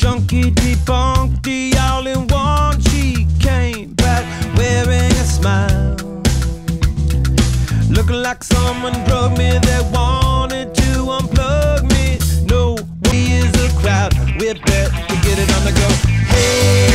junkie debunked all in one. She came back wearing a smile, looking like someone drugged me that wanted to unplug me. No, we is a crowd, we're bet to get it on the go. Hey.